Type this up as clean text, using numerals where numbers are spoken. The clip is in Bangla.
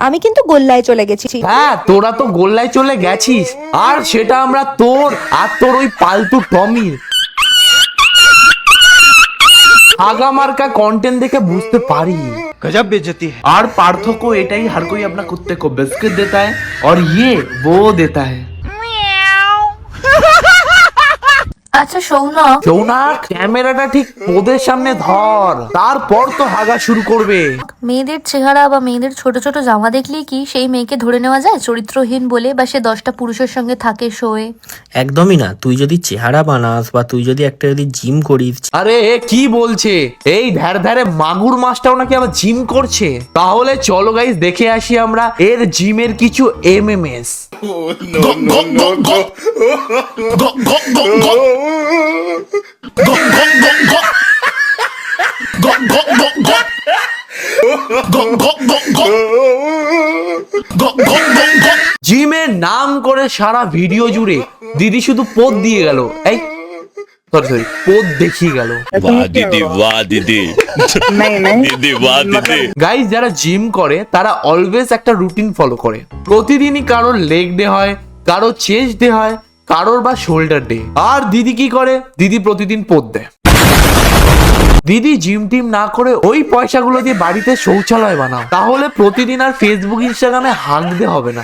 আমি কিন্তু গোল্লায় চলে গেছি। হ্যাঁ, তোরা তো গোল্লায় চলে গেছিস, আর সেটা আমরা তোর আর তোর ওই পালতু টমির আগামার্কা কন্টেন্ট দেখে বুঝতে পারি। गजब बेइज्जती है। আর পার্থক্য এটাই, हर कोई अपना कुत्ते को बिस्किट देता है और ये वो देता है। আচ্ছা শোনো, সৌনাক, ক্যামেরাটা ঠিক পোদের সামনে ধর, তারপর তো হাগা শুরু করবে। মেয়েদের চেহারা বা মেয়েদের ছোট ছোট জামা দেখলেই কি সেই মেয়েকে ধরে নেওয়া যায় চরিত্রহীন বলে, বা সে 10টা পুরুষের সঙ্গে থাকে শোয়ে? একদমই না। তুই যদি চেহারা বানাস বা তুই যদি একটা যদি জিম করিস। আরে এ কি বলছে? এই ধারে ধারে মাগুর মাছটাও নাকি আবার জিম করছে। তাহলে চলো গাইস দেখে আসি আমরা এর জিমের কিছু এমএমএস। জিমের নাম করে সারা ভিডিও জুড়ে দিদি শুধু পোদ দিয়ে গেল। এই সরি পোদ দেখিয়ে গেল। वाह दीदी वाह दीदी दीदी वाह दीदी। গাইস যারা জিম করে তারা অলওয়েজ একটা রুটিন ফলো করে। প্রতিদিনই কারোর লেগ ডে হয়, কারোর চেস্ট ডে হয়, কারোর বা শোল্ডার ডে। আর দিদি কি করে? দিদি প্রতিদিন পোদ দেয়। দিদি জিম টিম না করে ওই পয়সাগুলো দিয়ে বাড়িতে শৌচালয় বানাও, তাহলে প্রতিদিন আর ফেসবুক ইনস্টাগ্রামে হাঁকতে হবে না।